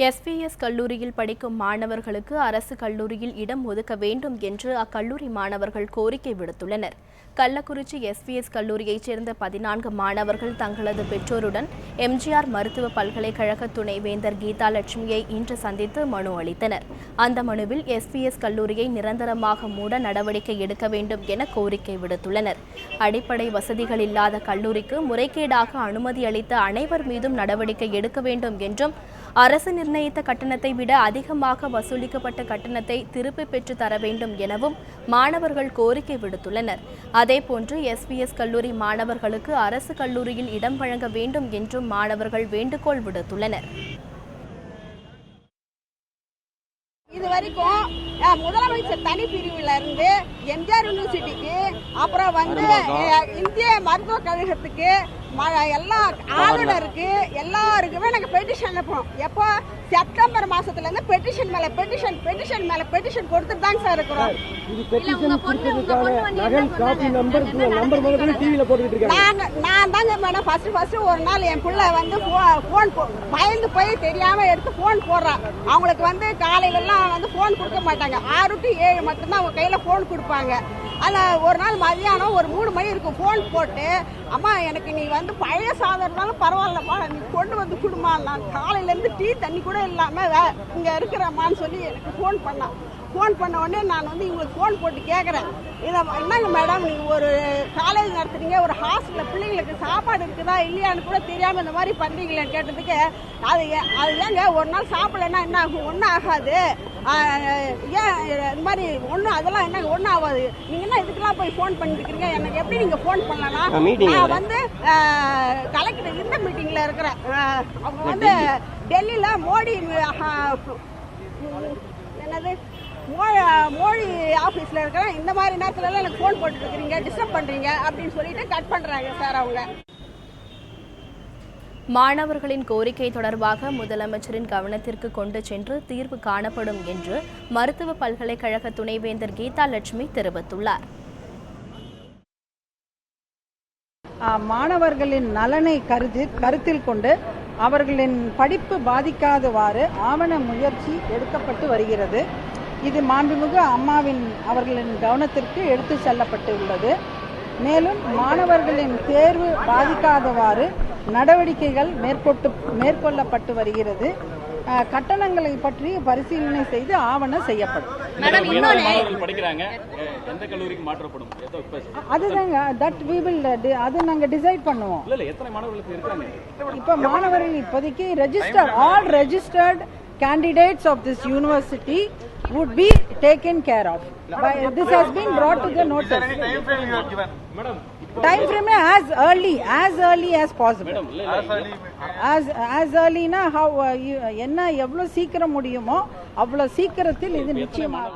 SBS கல்லூரியில் படிக்கும் மாணவர்களுக்கு அரசு கல்லூரியில் இடம் ஒதுக்க வேண்டும் என்று அக்கல்லூரி மாணவர்கள் கோரிக்கை விடுத்துள்ளனர். கள்ளக்குறிச்சி எஸ்பிஎஸ் கல்லூரியைச் சேர்ந்த 14 மாணவர்கள் தங்களது பெற்றோருடன் எம்ஜிஆர் மருத்துவ பல்கலைக்கழக துணைவேந்தர் கீதா லட்சுமியை இன்று சந்தித்து மனு அளித்தனர். அந்த மனுவில் எஸ்பிஎஸ் கல்லூரியை நிரந்தரமாக மூட நடவடிக்கை எடுக்க வேண்டும் என கோரிக்கை விடுத்துள்ளனர். அடிப்படை வசதிகள் இல்லாத கல்லூரிக்கு முறைகேடாக அனுமதி அளித்த அனைவர் மீதும் நடவடிக்கை எடுக்க வேண்டும் என்றும், அரசு நிர்ணயித்த கட்டணத்தை விட அதிகமாக வசூலிக்கப்பட்ட கட்டணத்தை திருப்பி பெற்று தர வேண்டும் எனவும் மாணவர்கள் கோரிக்கை விடுத்துள்ளனர். அதேபோன்று எஸ்பிஎஸ் கல்லூரி மாணவர்களுக்கு அரசு கல்லூரியில் இடம் வழங்க வேண்டும் என்றும் மாணவர்கள் வேண்டுகோள் விடுத்துள்ளனர். இதுவரைக்கும் முதலமைச்சர் தனி பிரிவுல இருந்து எம்ஜிஆர் யூனிவர்சிட்டிக்கு, அப்புறம் இந்திய மருத்துவக் கழகத்துக்கு, எல்லா ஆளுநருக்கு எல்லாருக்குமே நாங்க பெட்டிஷன் அனுப்புறோம். எப்போ செப்டம்பர் மாசத்துல இருந்து பெட்டிஷன் மேல பெட்டிஷன் கொடுத்துட்டு தாங்க சார் இருக்கிறோம். நான் தாங்க மேடம் ஃபர்ஸ்ட் ஒரு நாள் என் பிள்ளை போன் பயந்து போய் தெரியாம எடுத்து போன் போடுறான். அவங்களுக்கு காலையில எல்லாம் போன் கொடுக்க மாட்டாங்க. 6 to 7 மட்டும்தான் அவங்க கையில போன் கொடுப்பாங்க. அதில் ஒரு நாள் மதியானம் ஒரு 3 மணி இருக்கும், போன் போட்டு, அம்மா எனக்கு நீ பழைய சாதம் இருந்தாலும் பரவாயில்லப்பா, நீ கொண்டு வந்து கொடுமா, நான் காலையிலேருந்து டீ தண்ணி கூட இல்லாமல் இங்கே இருக்கிறம்மான்னு சொல்லி எனக்கு ஃபோன் பண்ணான். ஃபோன் பண்ண உடனே நான் இவங்களுக்கு ஃபோன் போட்டு கேட்குறேன், இதை என்னங்க மேடம் நீங்கள் ஒரு காலேஜ் நடத்துறீங்க, ஒரு ஹாஸ்டலில் பிள்ளைங்களுக்கு சாப்பாடு இருக்குதா இல்லையான்னு கூட தெரியாமல் இந்த மாதிரி பண்ணுறீங்களேன்னு கேட்டதுக்கு, அது ஏங்க ஒரு நாள் சாப்பிடலன்னா என்ன ஆகும்? ஒன்றும் ஆகாது, ஏன் இந்த மாதிரி ஒன்றும் அதெல்லாம் என்ன ஒன்றும் ஆகாது, நீங்கள் என்ன இதுக்கெல்லாம் போய் ஃபோன் பண்ணிட்டுருக்கீங்க, எனக்கு எப்படி நீங்கள் ஃபோன் பண்ணலாம்? நான் கலெக்டர் இந்த மீட்டிங்கில் இருக்கிறேன். அவங்க டெல்லியில் மோடி என்னது மோடி ஆஃபீஸில் இருக்கிறேன், இந்த மாதிரி நேரத்துல எனக்கு ஃபோன் போட்டுட்டு இருக்கிறீங்க, டிஸ்டர்ப் பண்ணுறீங்க அப்படின்னு சொல்லிட்டு கட் பண்ணுறாங்க சார். அவங்க மாணவர்களின் கோரிக்கை தொடர்பாக முதலமைச்சரின் கவனத்திற்கு கொண்டு சென்று தீர்வு காணப்படும் என்று மருத்துவ பல்கலைக்கழக துணைவேந்தர் கீதா லட்சுமி தெரிவித்துள்ளார். மாணவர்களின் நலனை கருத்தில் கொண்டு அவர்களின் படிப்பு பாதிக்காதவாறு ஆவண முயற்சி எடுக்கப்பட்டு வருகிறது. இது மாண்புமிகு அம்மாவின் அவர்களின் கவனத்திற்கு எடுத்து செல்லப்பட்டுள்ளது. மேலும் மாணவர்களின் தேர்வு பாதிக்காதவாறு நடவடிக்கைகள் மேற்கொள்ளப்பட்டு வருகிறது. கட்டணங்களை பற்றி பரிசீலனை செய்து ஆவணம் செய்யப்படும். அதுதாங்க அது நாங்க டிசைட் பண்ணுவோம். இப்ப மாணவர்கள் இப்போதைக்கு all registered candidates of this university would be taken care of. This has been brought to the notice. Time frame as early as possible. As early na how enna evlo சீக்கிரம் முடியுமோ அவ்வளவு சீக்கிரத்தில் இது நிச்சயமாக